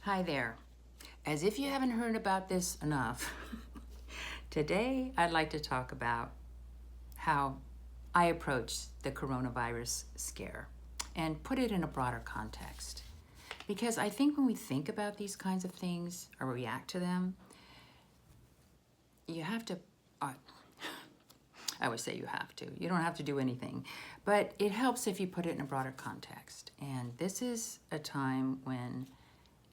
Hi there. As if you haven't heard about this enough, today I'd like to talk about how I approach the coronavirus scare and put it in a broader context. Because I think when we think about these kinds of things or react to them, you have to, I always say you have to. You don't have to do anything. But it helps if you put it in a broader context. And this is a time when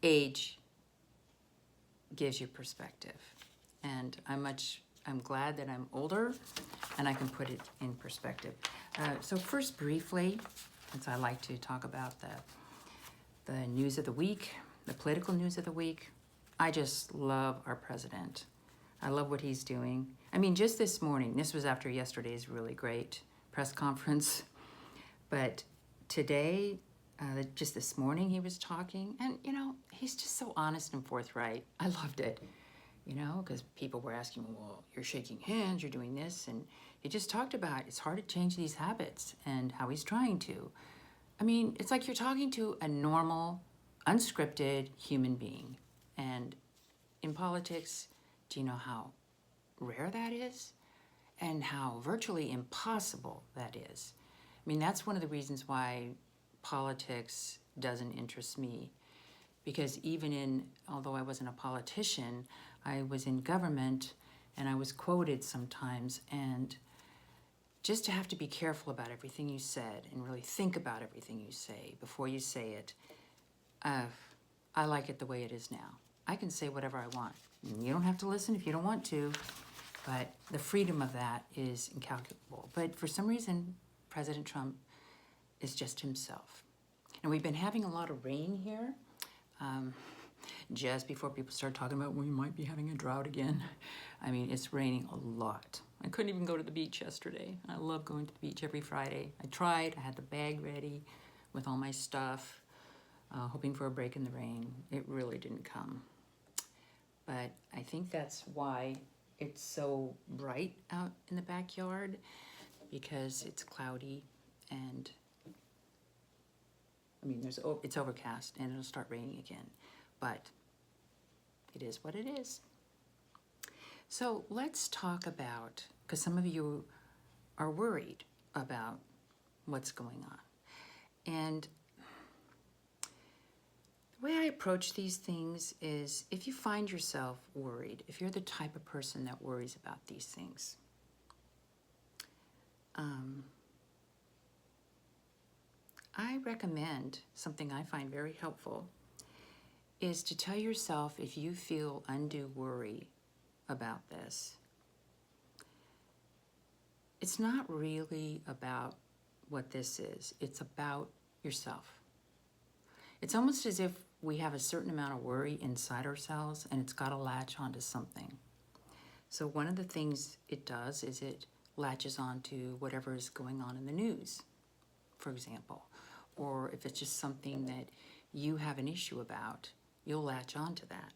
age gives you perspective. And I'm glad that I'm older and I can put it in perspective. So first, briefly, since I like to talk about the news of the week, the political news of the week, I just love our president. I love what he's doing. I mean, just this morning, this was after yesterday's really great press conference, but today, just this morning he was talking, and he's just so honest and forthright. I loved it, because people were asking, well, you're shaking hands, you're doing this, and he just talked about it's hard to change these habits and how he's trying to. I mean, it's like you're talking to a normal, unscripted human being. And in politics, do you know how rare that is? And how virtually impossible that is? I mean, that's one of the reasons why politics doesn't interest me. Because although I wasn't a politician, I was in government and I was quoted sometimes, and just to have to be careful about everything you said and really think about everything you say before you say it, I like it the way it is now. I can say whatever I want. You don't have to listen if you don't want to, but the freedom of that is incalculable. But for some reason, President Trump is just himself. And we've been having a lot of rain here. Just before people start talking about we might be having a drought again. I mean, it's raining a lot. I couldn't even go to the beach yesterday. I love going to the beach every Friday. I tried. I had the bag ready with all my stuff, hoping for a break in the rain. It really didn't come. But I think that's why it's so bright out in the backyard, because it's cloudy and it's overcast and it'll start raining again. But it is what it is. So let's talk about, because some of you are worried about what's going on. And the way I approach these things is, if you find yourself worried, if you're the type of person that worries about these things, I recommend something I find very helpful is to tell yourself, if you feel undue worry about this, it's not really about what this is. It's about yourself. It's almost as if we have a certain amount of worry inside ourselves and it's got to latch onto something. So one of the things it does is it latches onto whatever is going on in the news, for example. Or if it's just something that you have an issue about, you'll latch onto that.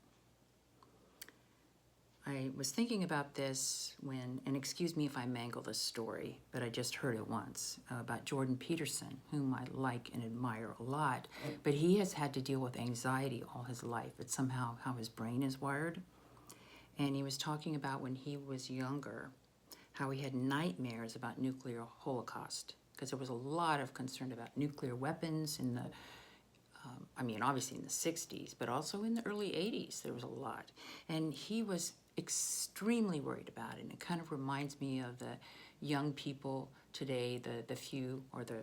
I was thinking about this and excuse me if I mangle this story, but I just heard it once, about Jordan Peterson, whom I like and admire a lot, but he has had to deal with anxiety all his life. It's somehow how his brain is wired. And he was talking about when he was younger, how he had nightmares about nuclear holocaust, because there was a lot of concern about nuclear weapons in the obviously in the 60s, but also in the early 80s, there was a lot. And he was extremely worried about it. And it kind of reminds me of the young people today, the few or the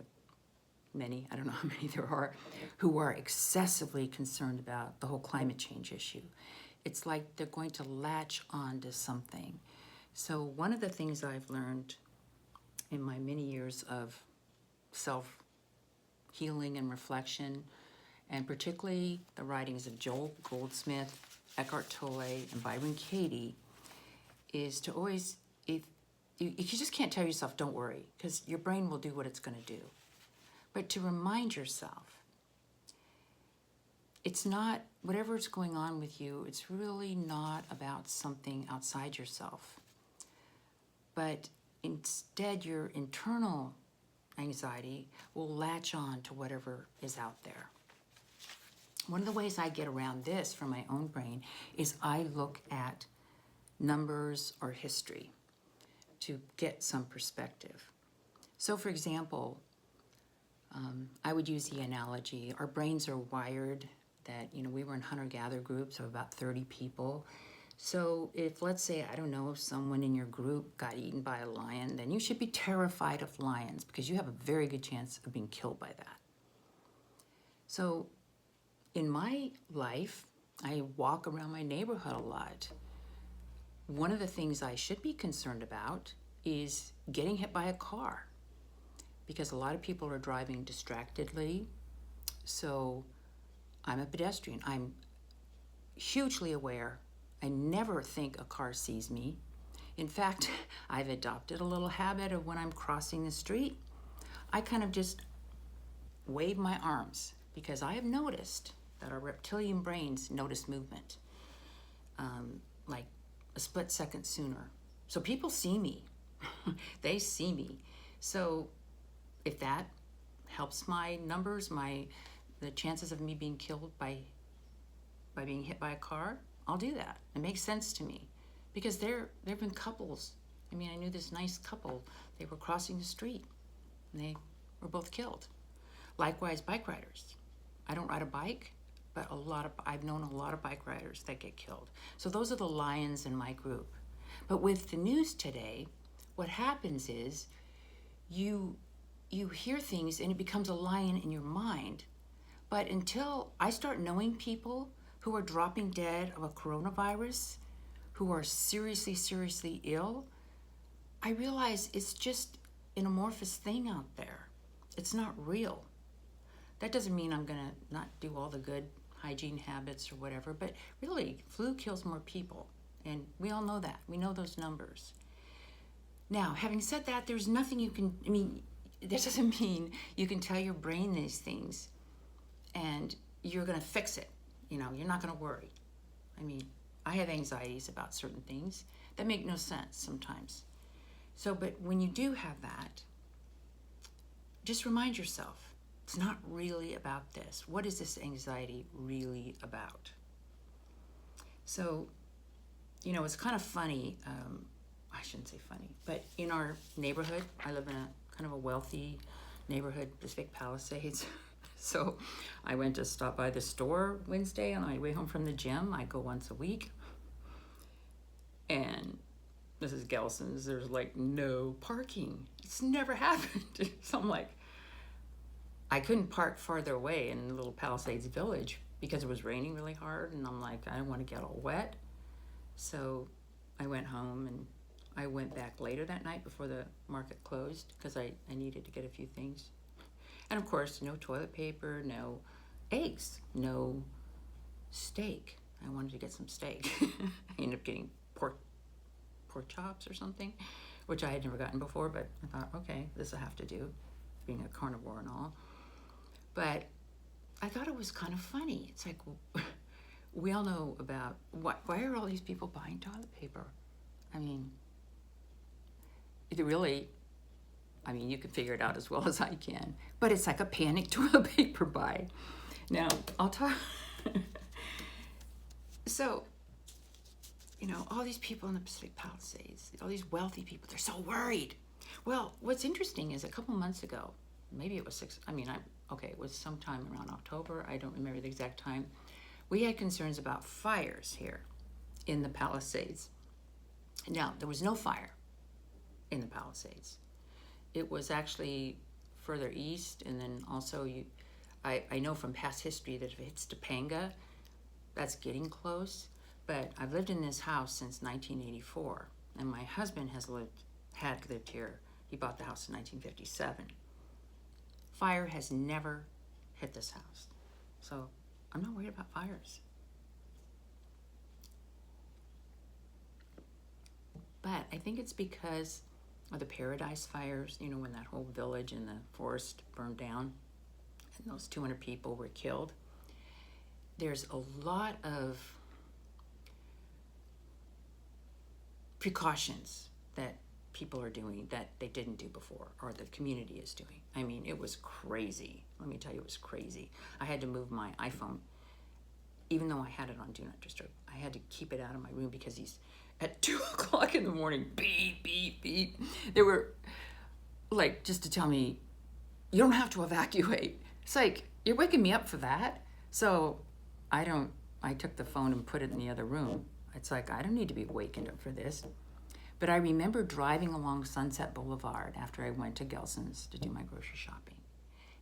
many, I don't know how many there are, who are excessively concerned about the whole climate change issue. It's like they're going to latch on to something. So one of the things I've learned in my many years of self-healing and reflection, and particularly the writings of Joel Goldsmith, Eckhart Tolle, and Byron Katie, is to always, if you just can't tell yourself, don't worry, because your brain will do what it's going to do. But to remind yourself, it's not, whatever's going on with you, it's really not about something outside yourself. But instead, your internal anxiety will latch on to whatever is out there. One of the ways I get around this from my own brain is I look at numbers or history to get some perspective. So for example, I would use the analogy, our brains are wired that, we were in hunter-gatherer groups of about 30 people. So if, let's say, I don't know, if someone in your group got eaten by a lion, then you should be terrified of lions because you have a very good chance of being killed by that. So in my life, I walk around my neighborhood a lot. One of the things I should be concerned about is getting hit by a car, because a lot of people are driving distractedly. So I'm a pedestrian. I'm hugely aware. I never think a car sees me. In fact, I've adopted a little habit of when I'm crossing the street, I kind of just wave my arms, because I have noticed that our reptilian brains notice movement like a split second sooner. So people see me. They see me. So if that helps my numbers, the chances of me being killed by being hit by a car, I'll do that. It makes sense to me, because there have been couples. I mean, I knew this nice couple. They were crossing the street, and they were both killed. Likewise, bike riders. I don't ride a bike, but I've known a lot of bike riders that get killed. So those are the lions in my group. But with the news today, what happens is you hear things and it becomes a lion in your mind. But until I start knowing people who are dropping dead of a coronavirus, who are seriously, seriously ill, I realize it's just an amorphous thing out there. It's not real. That doesn't mean I'm gonna not do all the good hygiene habits or whatever, but really, flu kills more people. And we all know that. We know those numbers. Now, having said that, there's nothing you can, that doesn't mean you can tell your brain these things and you're gonna fix it. You're not gonna worry. I have anxieties about certain things that make no sense sometimes. So, but when you do have that, just remind yourself, it's not really about this. What is this anxiety really about? So, it's kind of funny. I shouldn't say funny, but in our neighborhood, I live in a kind of a wealthy neighborhood, Pacific Palisades. So I went to stop by the store Wednesday on my way home from the gym. I go once a week. And Mrs. Gelson's, there's like no parking. It's never happened. So I'm like, I couldn't park farther away in the little Palisades village because it was raining really hard. And I'm like, I don't want to get all wet. So I went home and I went back later that night before the market closed because I needed to get a few things. And of course, no toilet paper, no eggs, no steak. I wanted to get some steak. I ended up getting pork chops or something, which I had never gotten before, but I thought, okay, this will have to do, being a carnivore and all. But I thought it was kind of funny. It's like, we all know about, why are all these people buying toilet paper? You can figure it out as well as I can, but it's like a panic toilet paper buy. Now, I'll talk. So, all these people in the Pacific Palisades, all these wealthy people, they're so worried. Well, what's interesting is a couple months ago, maybe it was it was sometime around October, I don't remember the exact time, we had concerns about fires here in the Palisades. Now, there was no fire in the Palisades. It was actually further east, and then also I know from past history that if it hits Topanga, that's getting close. But I've lived in this house since 1984, and my husband had lived here. He bought the house in 1957. Fire has never hit this house, so I'm not worried about fires. But I think it's because of the Paradise fires, when that whole village in the forest burned down and those 200 people were killed. There's a lot of precautions that people are doing that they didn't do before, or the community is doing. It was crazy. Let me tell you, it was crazy. I had to move my iPhone even though I had it on Do Not Disturb. I had to keep it out of my room because he's at 2 o'clock in the morning, beep, beep, beep. They were like, just to tell me, you don't have to evacuate. It's like, you're waking me up for that. So I took the phone and put it in the other room. It's like, I don't need to be wakened up for this. But I remember driving along Sunset Boulevard after I went to Gelson's to do my grocery shopping.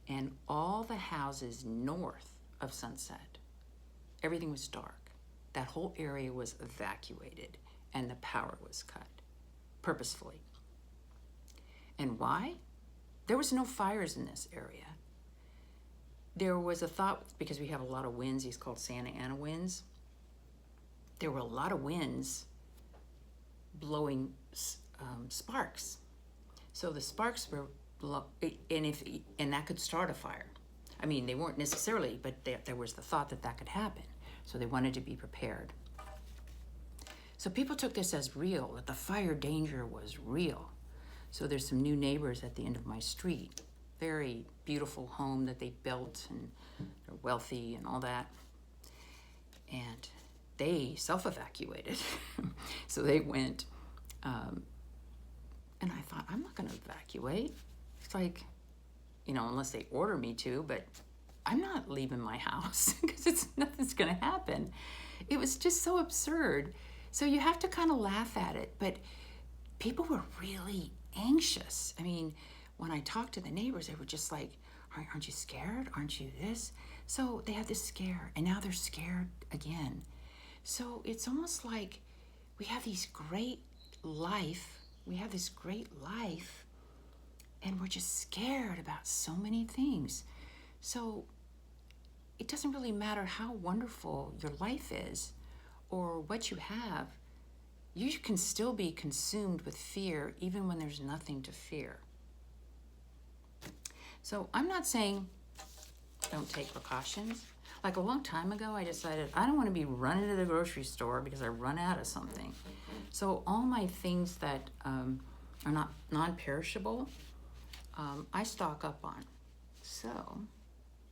And all the houses north of Sunset, everything was dark. That whole area was evacuated and the power was cut purposefully. And why? There was no fires in this area. There was a thought, because we have a lot of winds, these called Santa Ana winds. There were a lot of winds blowing sparks. So the sparks were, and that could start a fire. I mean, they weren't necessarily, but there was the thought that could happen. So they wanted to be prepared. So people took this as real, that the fire danger was real. So there's some new neighbors at the end of my street. Very beautiful home that they built, and they're wealthy and all that. And they self-evacuated. So they went, and I thought, I'm not gonna evacuate. It's like, unless they order me to, but I'm not leaving my house because nothing's gonna happen. It was just so absurd. So you have to kind of laugh at it, but people were really anxious. I mean, when I talked to the neighbors, they were just like, aren't you scared? Aren't you this? So they had this scare, and now they're scared again. So it's almost like we have this great life, and we're just scared about so many things. So it doesn't really matter how wonderful your life is or what you have. You can still be consumed with fear even when there's nothing to fear. So I'm not saying don't take precautions. Like a long time ago, I decided I don't want to be running to the grocery store because I run out of something. So all my things that are not non-perishable, I stock up on. So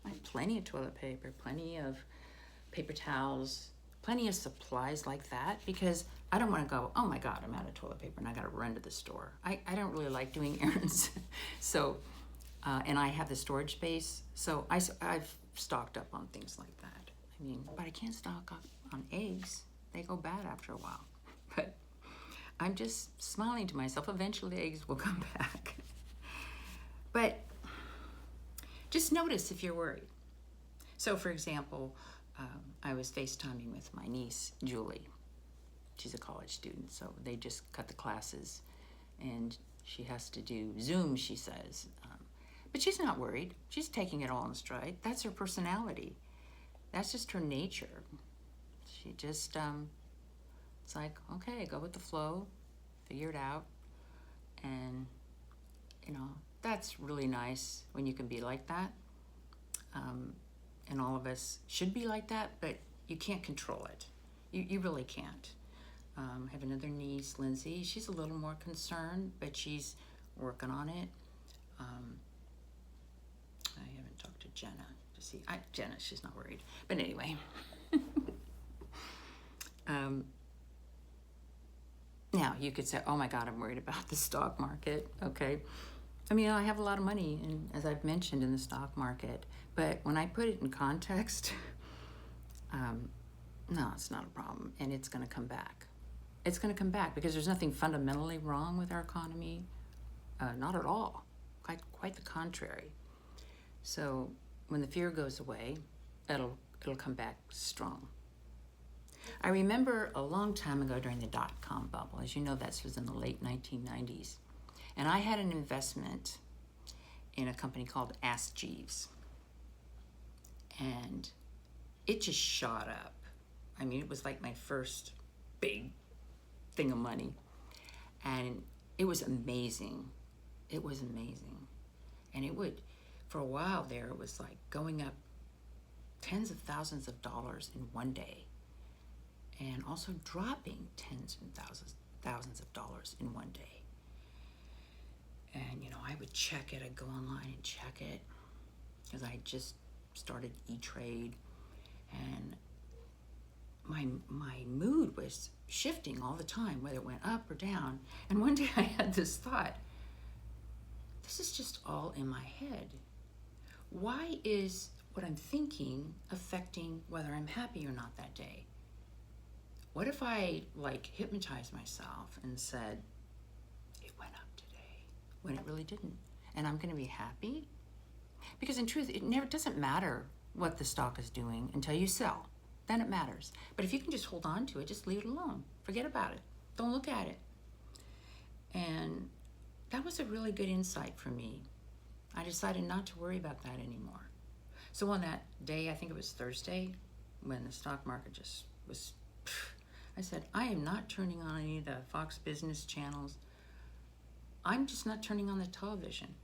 I have plenty of toilet paper, plenty of paper towels, plenty of supplies like that, because I don't want to go, oh my God, I'm out of toilet paper and I got to run to the store. I don't really like doing errands. So, and I have the storage space. So I've stocked up on things like that. I mean, but I can't stock up on eggs. They go bad after a while. But I'm just smiling to myself. Eventually the eggs will come back. But just notice if you're worried. So for example, I was FaceTiming with my niece, Julie. She's a college student, so they just cut the classes, and she has to do Zoom, she says. But she's not worried. She's taking it all in stride. That's her personality. That's just her nature. She just, it's like, okay, go with the flow, figure it out. And, that's really nice when you can be like that. And all of us should be like that, but you can't control it. You really can't. I have another niece, Lindsay. She's a little more concerned, but she's working on it. I haven't talked to Jenna to see. Jenna, she's not worried. But anyway. Now, you could say, oh my God, I'm worried about the stock market. Okay. I mean, I have a lot of money, as I've mentioned, in the stock market. But when I put it in context, no, it's not a problem. And it's going to come back. It's going to come back because there's nothing fundamentally wrong with our economy. Not at all. Quite the contrary. So when the fear goes away, it'll come back strong. I remember a long time ago during the dot-com bubble. As you know, that was in the late 1990s. And I had an investment in a company called Ask Jeeves. And it just shot up. I mean, it was like my first big thing of money. And it was amazing. It was amazing. And it would, for a while there, it was like going up tens of thousands of dollars in one day. And also dropping tens and thousands of dollars in one day. And, I would check it. I'd go online and check it because I just started E-Trade. And my mood was shifting all the time, whether it went up or down. And one day I had this thought, this is just all in my head. Why is what I'm thinking affecting whether I'm happy or not that day? What if I hypnotized myself and said, it went up today, when it really didn't, and I'm going to be happy? Because in truth, it never doesn't matter what the stock is doing until you sell. Then it matters. But if you can just hold on to it, just leave it alone. Forget about it. Don't look at it. And that was a really good insight for me. I decided not to worry about that anymore. So on that day, I think it was Thursday, when the stock market just was, I said, I am not turning on any of the Fox Business channels. I'm just not turning on the television.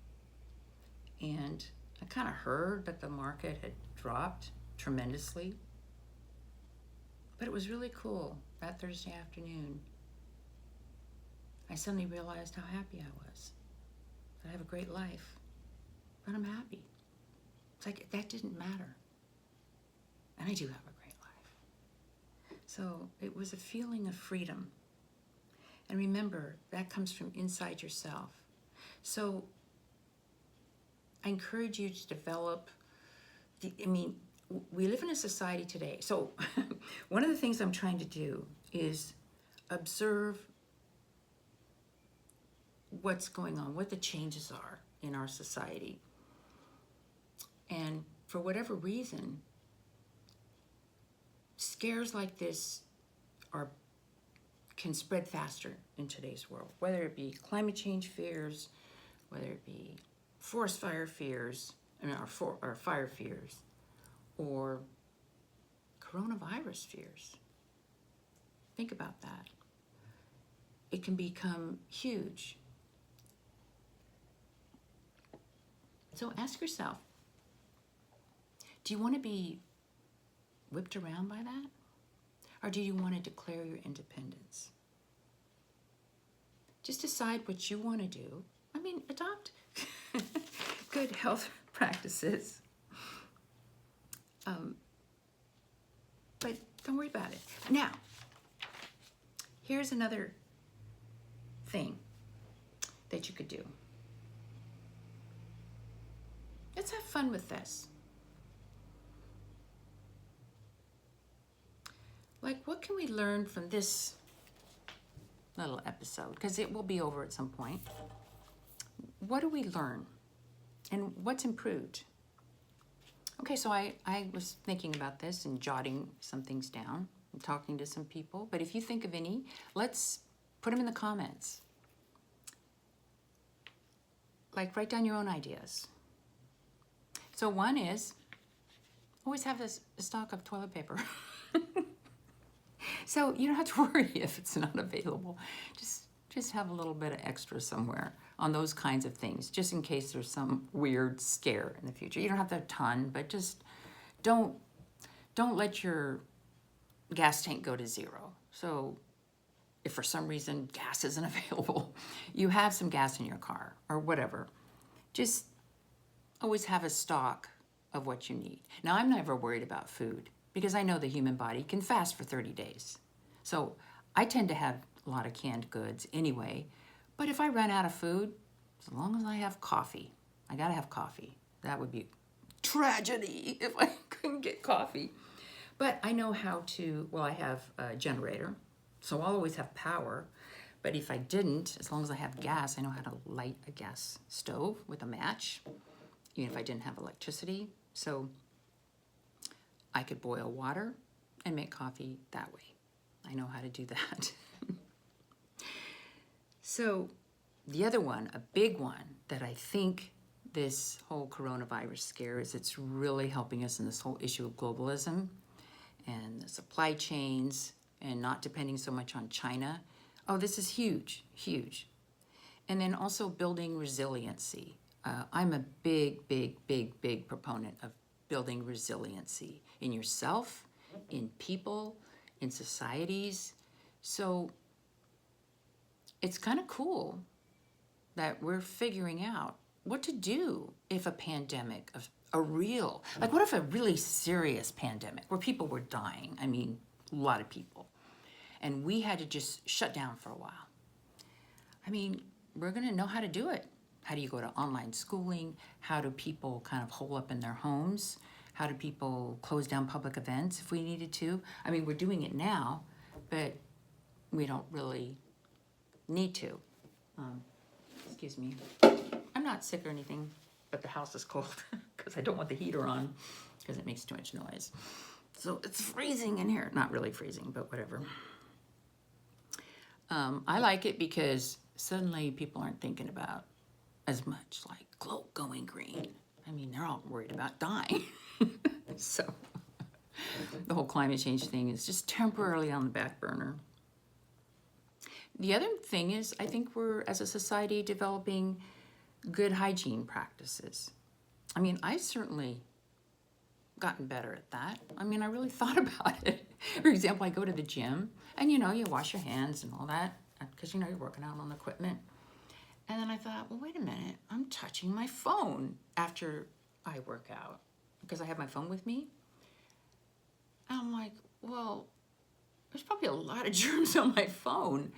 And I kind of heard that the market had dropped tremendously. But it was really cool that Thursday afternoon. I suddenly realized how happy I was. That I have a great life. But I'm happy. It's like that didn't matter. And I do have a great life. So it was a feeling of freedom. And remember, that comes from inside yourself. So I encourage you to develop we live in a society today. So one of the things I'm trying to do is observe what's going on, what the changes are in our society. And for whatever reason, scares like this can spread faster in today's world, whether it be climate change fears, whether it be forest fire fears, or fire fears, or coronavirus fears. Think about that. It can become huge. So ask yourself, do you want to be whipped around by that? Or do you want to declare your independence? Just decide what you want to do. Adopt good health practices. But don't worry about it. Now, here's another thing that you could do. Let's have fun with this. What can we learn from this little episode? Because it will be over at some point. What do we learn? And what's improved? Okay, so I was thinking about this and jotting some things down and talking to some people. But if you think of any, let's put them in the comments. Write down your own ideas. So one is, always have a stock of toilet paper. So you don't have to worry if it's not available. Just have a little bit of extra somewhere on those kinds of things, just in case there's some weird scare in the future. You don't have to have a ton, but just don't let your gas tank go to zero. So if for some reason gas isn't available, you have some gas in your car or whatever. Just always have a stock of what you need. Now, I'm never worried about food because I know the human body can fast for 30 days. So I tend to have a lot of canned goods anyway. But if I run out of food, as long as I have coffee, I gotta have coffee. That would be tragedy if I couldn't get coffee. But I know how to, I have a generator, so I'll always have power. But if I didn't, as long as I have gas, I know how to light a gas stove with a match, even if I didn't have electricity. So I could boil water and make coffee that way. I know how to do that. So the other one, a big one that I think this whole coronavirus scare is, it's really helping us in this whole issue of globalism and the supply chains and not depending so much on China. Oh, this is huge, huge. And then also building resiliency. I'm a big, big, big, big proponent of building resiliency in yourself, in people, in societies. So it's kind of cool that we're figuring out what to do if a pandemic, what if a really serious pandemic where people were dying? a lot of people. And we had to just shut down for a while. I mean, we're going to know how to do it. How do you go to online schooling? How do people kind of hole up in their homes? How do people close down public events if we needed to? I mean, we're doing it now, but we don't really need to. Excuse me. I'm not sick or anything, but the house is cold because I don't want the heater on because it makes too much noise. So it's freezing in here. Not really freezing, but whatever. I like it because suddenly people aren't thinking about as much like going green. I mean, they're all worried about dying. So the whole climate change thing is just temporarily on the back burner. The other thing is, I think we're, as a society, developing good hygiene practices. I mean, I've certainly gotten better at that. I mean, I really thought about it. For example, I go to the gym, and you wash your hands and all that, because you're working out on the equipment. And then I thought, well, wait a minute, I'm touching my phone after I work out, because I have my phone with me. And I'm like, well, there's probably a lot of germs on my phone.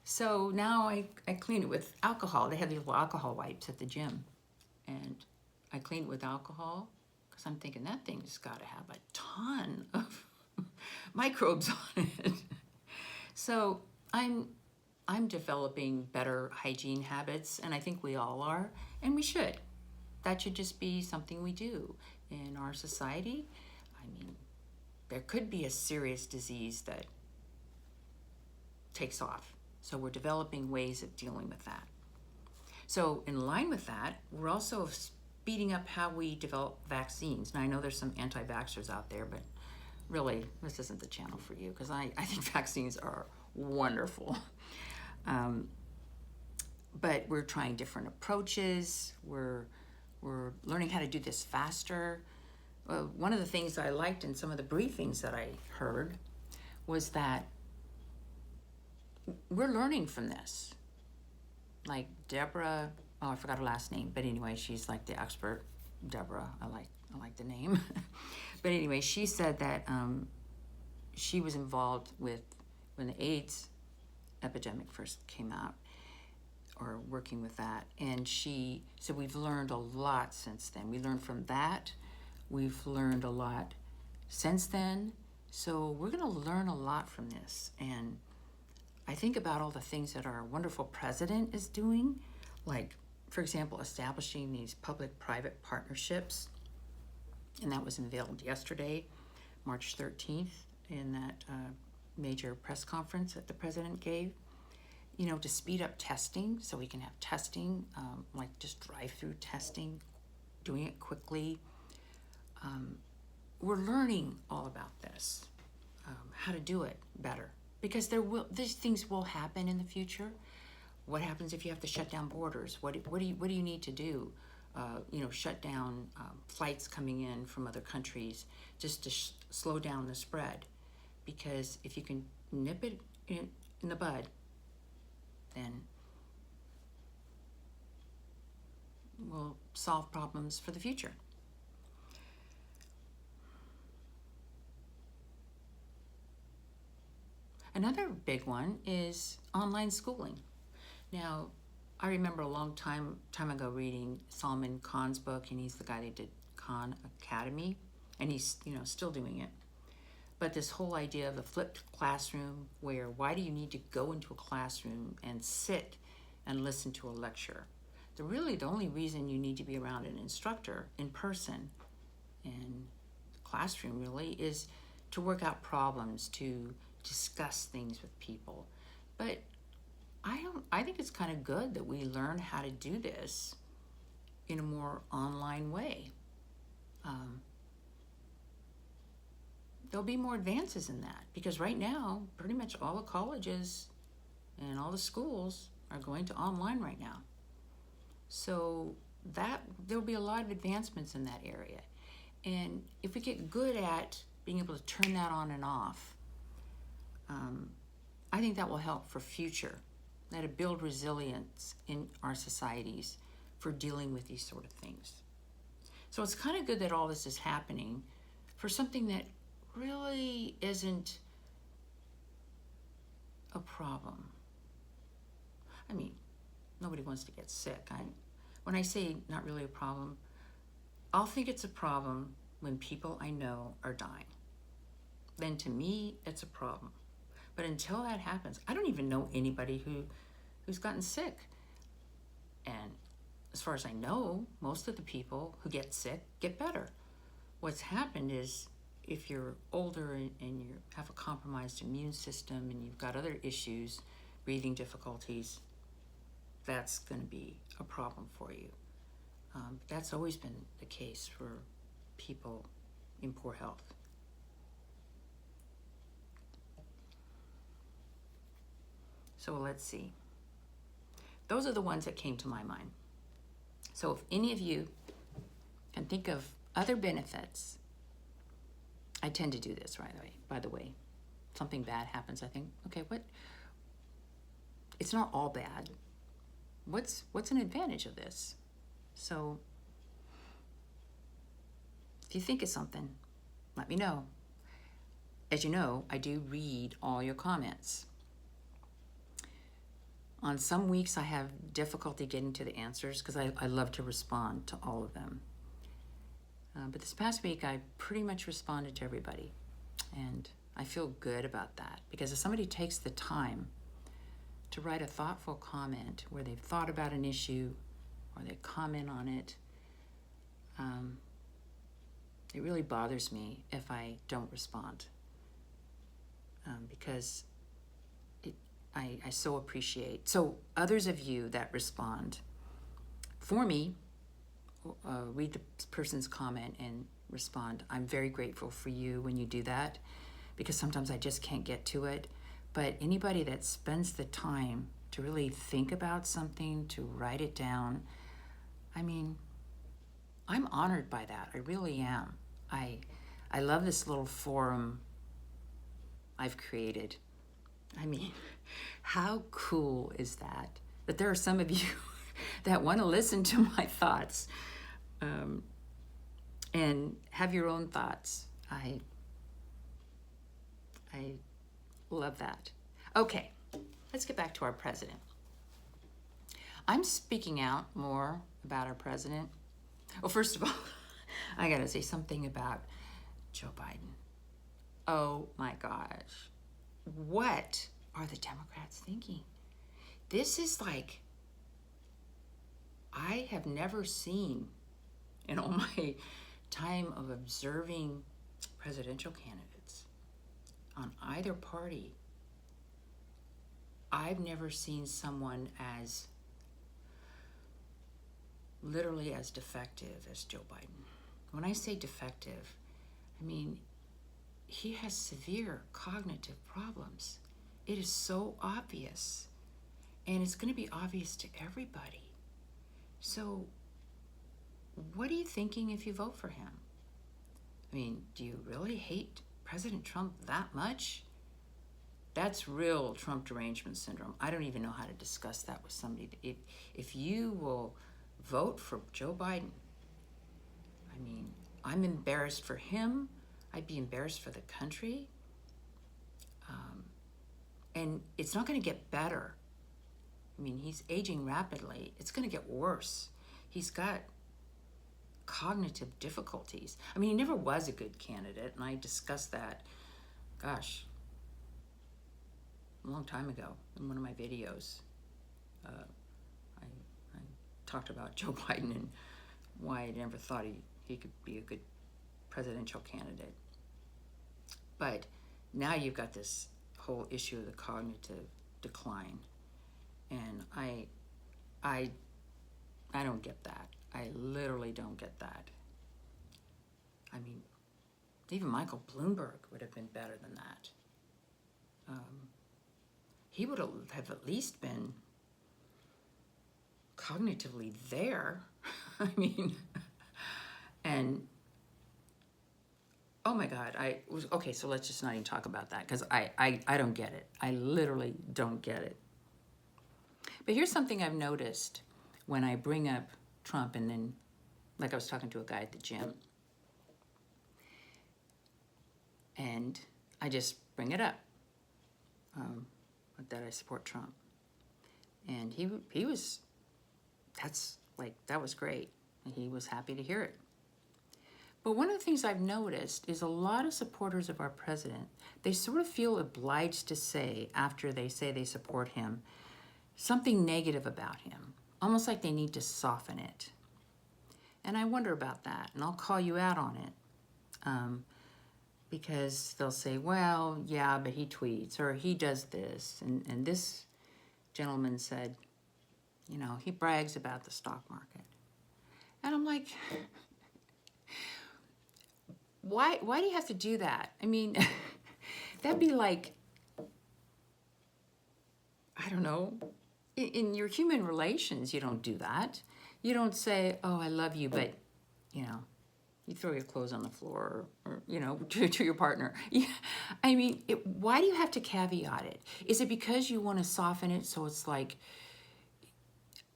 So now I clean it with alcohol. They have these little alcohol wipes at the gym. And I clean it with alcohol because I'm thinking that thing's got to have a ton of microbes on it. So I'm developing better hygiene habits, and I think we all are, and we should. That should just be something we do in our society. I mean, there could be a serious disease that takes off. So we're developing ways of dealing with that. So in line with that, we're also speeding up how we develop vaccines. Now I know there's some anti-vaxxers out there, but really this isn't the channel for you, because I think vaccines are wonderful. But we're trying different approaches. We're learning how to do this faster. One of the things I liked in some of the briefings that I heard was that we're learning from this. Like Deborah, I forgot her last name, but anyway, she's like the expert. Deborah, I like the name. But anyway, she said that she was involved with when the AIDS epidemic first came out, or working with that, and she said we've learned a lot since then. We learned from that. We've learned a lot since then. So we're going to learn a lot from this. And I think about all the things that our wonderful president is doing, like, for example, establishing these public-private partnerships. And that was unveiled yesterday, March 13th, in that major press conference that the president gave, to speed up testing so we can have testing, like just drive-through testing, doing it quickly. We're learning all about this, how to do it better, because these things will happen in the future. What happens if you have to shut down borders? What do you need to do? Shut down flights coming in from other countries just to slow down the spread. Because if you can nip it in the bud, then we'll solve problems for the future. Another big one is online schooling. Now, I remember a long time ago reading Salman Khan's book, and he's the guy that did Khan Academy, and he's still doing it. But this whole idea of a flipped classroom, why do you need to go into a classroom and sit and listen to a lecture? The only reason you need to be around an instructor in person in the classroom really is to work out problems, to discuss things with people. But I think it's kind of good that we learn how to do this in a more online way. There'll be more advances in that, because right now, pretty much all the colleges and all the schools are going to online right now. So there'll be a lot of advancements in that area. And if we get good at being able to turn that on and off, I think that will help for future. That'll build resilience in our societies for dealing with these sort of things. So it's kind of good that all this is happening for something that really isn't a problem. I mean, nobody wants to get sick. When I say not really a problem, I'll think it's a problem when people I know are dying. Then to me, it's a problem. But until that happens, I don't even know anybody who's gotten sick. And as far as I know, most of the people who get sick get better. What's happened is if you're older and you have a compromised immune system and you've got other issues, breathing difficulties, that's going to be a problem for you. That's always been the case for people in poor health. So let's see. Those are the ones that came to my mind. So if any of you can think of other benefits, I tend to do this, by the way. Something bad happens, I think, okay, it's not all bad. What's an advantage of this? So if you think of something, let me know. As you know, I do read all your comments. On some weeks, I have difficulty getting to the answers because I love to respond to all of them. But this past week, I pretty much responded to everybody. And I feel good about that because if somebody takes the time to write a thoughtful comment where they've thought about an issue or they comment on it, it really bothers me if I don't respond because I so appreciate. So others of you that respond for me, read the person's comment and respond. I'm very grateful for you when you do that because sometimes I just can't get to it. But anybody that spends the time to really think about something, to write it down, I mean, I'm honored by that. I really am. I love this little forum I've created. I mean, how cool is that? That there are some of you that want to listen to my thoughts and have your own thoughts. I love that. Okay, let's get back to our president. I'm speaking out more about our president. Well, first of all, I gotta say something about Joe Biden. Oh my gosh. What are the Democrats thinking? This is like, I have never seen in all my time of observing presidential candidates on either party, I've never seen someone as literally as defective as Joe Biden. When I say defective, I mean, he has severe cognitive problems. It is so obvious. And it's going to be obvious to everybody. So what are you thinking if you vote for him? I mean, do you really hate President Trump that much? That's real Trump derangement syndrome. I don't even know how to discuss that with somebody. If you will vote for Joe Biden, I mean, I'm embarrassed for him. I'd be embarrassed for the country. And it's not going to get better. I mean, he's aging rapidly. It's going to get worse. He's got cognitive difficulties. I mean, he never was a good candidate, and I discussed that, gosh, a long time ago in one of my videos. I talked about Joe Biden and why I never thought he could be a good presidential candidate. But now you've got this whole issue of the cognitive decline. And I don't get that. I literally don't get that. I mean, even Michael Bloomberg would have been better than that. He would have at least been cognitively there. I mean, and oh my God, okay, so let's just not even talk about that because I don't get it. I literally don't get it. But here's something I've noticed when I bring up Trump, and then, like I was talking to a guy at the gym, and I just bring it up. that I support Trump. And he was, that was great. And he was happy to hear it. But one of the things I've noticed is a lot of supporters of our president, they sort of feel obliged to say, after they say they support him, something negative about him, almost like they need to soften it. And I wonder about that, and I'll call you out on it. Because they'll say, well, yeah, but he tweets, or he does this. And this gentleman said, he brags about the stock market. And I'm like, why do you have to do that? I mean, that'd be like, I don't know, in your human relations, you don't do that. You don't say, oh, I love you, but, you throw your clothes on the floor or to your partner. Yeah. I mean, why do you have to caveat it? Is it because you want to soften it so it's like,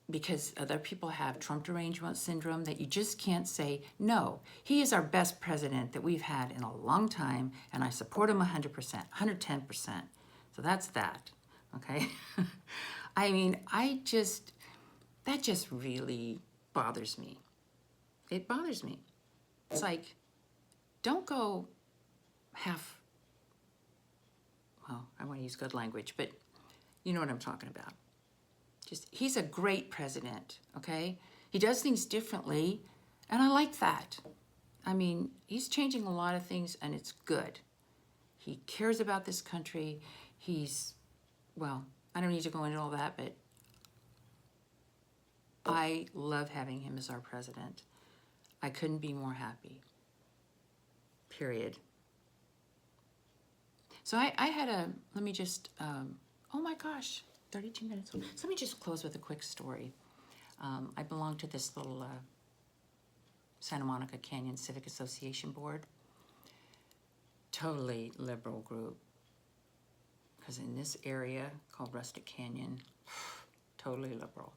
because other people have Trump derangement syndrome that you just can't say, no, he is our best president that we've had in a long time, and I support him 100%, 110%. So that's that, okay? I mean, that just really bothers me. It bothers me. It's like, don't go half, well, I want to use good language, but you know what I'm talking about. He's a great president, okay? He does things differently, and I like that. I mean, he's changing a lot of things, and it's good. He cares about this country. Well, I don't need to go into all that, but I love having him as our president. I couldn't be more happy, period. So I had let me just, oh my gosh, 32 minutes. So let me just close with a quick story. I belong to this little Santa Monica Canyon Civic Association board. Totally liberal group. Because in this area called Rustic Canyon, totally liberal.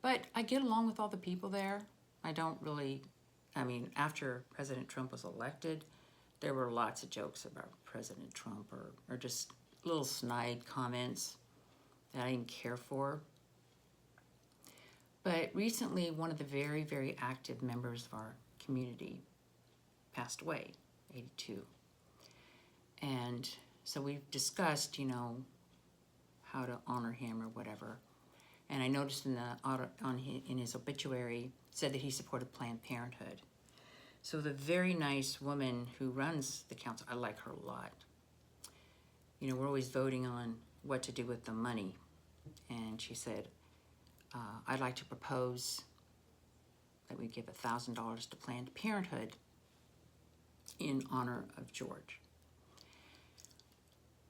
But I get along with all the people there. I don't really, after President Trump was elected, there were lots of jokes about President Trump or just little snide comments that I didn't care for. But recently, one of the very, very active members of our community passed away, 82. And so we've discussed, how to honor him or whatever. And I noticed in his obituary, said that he supported Planned Parenthood. So the very nice woman who runs the council, I like her a lot. We're always voting on what to do with the money. And she said, I'd like to propose that we give $1,000 to Planned Parenthood in honor of George.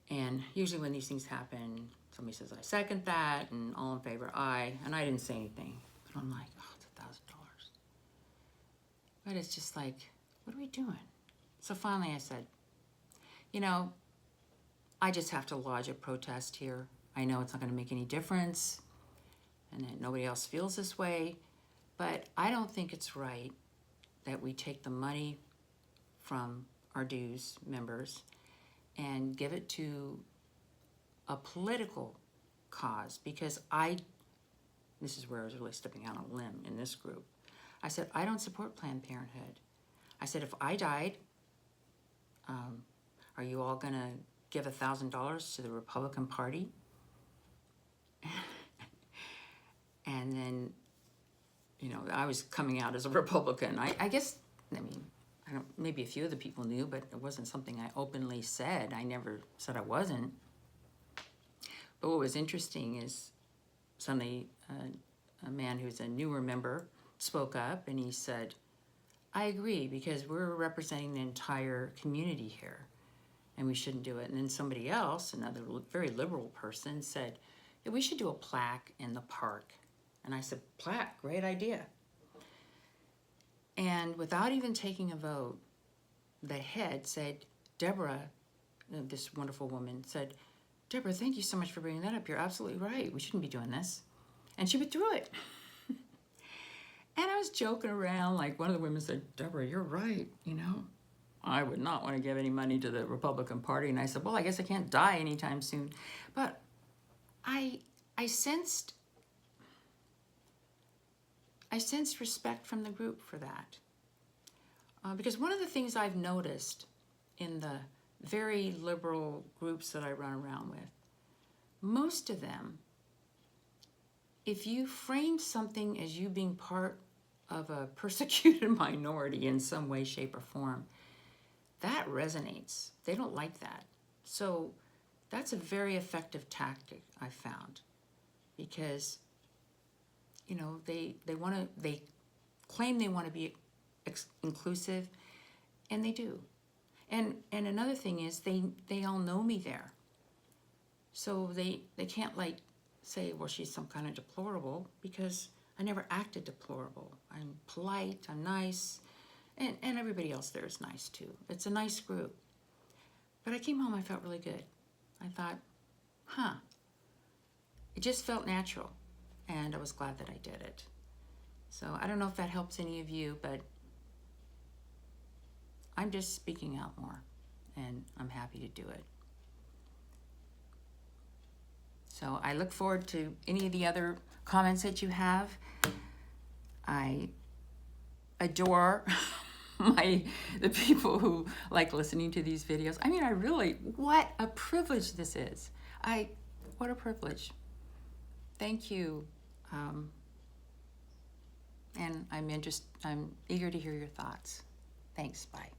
And usually when these things happen, somebody says, I second that, and all in favor, aye. And I didn't say anything. But I'm like, oh, it's $1,000. But it's just like, what are we doing? So finally I said, I just have to lodge a protest here. I know it's not going to make any difference and that nobody else feels this way, but I don't think it's right that we take the money from our dues members and give it to a political cause, because this is where I was really stepping out on a limb in this group. I said, I don't support Planned Parenthood. I said, if I died, are you all going to give $1,000 to the Republican Party? And then, I was coming out as a Republican. I guess, maybe a few of the people knew, but it wasn't something I openly said. I never said I wasn't. But what was interesting is suddenly a man who's a newer member spoke up and he said, I agree, because we're representing the entire community here and we shouldn't do it. And then somebody else, another very liberal person, said, yeah, we should do a plaque in the park. And I said, plaque, great idea. And without even taking a vote, the head said, Deborah, this wonderful woman, said, Deborah, thank you so much for bringing that up. You're absolutely right. We shouldn't be doing this. And she withdrew it. And I was joking around, like one of the women said, Deborah, you're right, I would not want to give any money to the Republican Party. And I said, well, I guess I can't die anytime soon. But I sensed respect from the group for that. Because one of the things I've noticed in the very liberal groups that I run around with, most of them, if you frame something as you being part of a persecuted minority in some way, shape, or form, that resonates. They don't like that. So that's a very effective tactic I found, because they claim they want to be inclusive, and they do. And another thing is they all know me there. So they can't say, well, she's some kind of deplorable, because I never acted deplorable. I'm polite, I'm nice, and everybody else there is nice too. It's a nice group. But I came home, I felt really good. I thought, it just felt natural, and I was glad that I did it. So I don't know if that helps any of you, but I'm just speaking out more, and I'm happy to do it. So I look forward to any of the other comments that you have. I adore the people who like listening to these videos. I mean, what a privilege this is. What a privilege. Thank you. And I'm eager to hear your thoughts. Thanks, bye.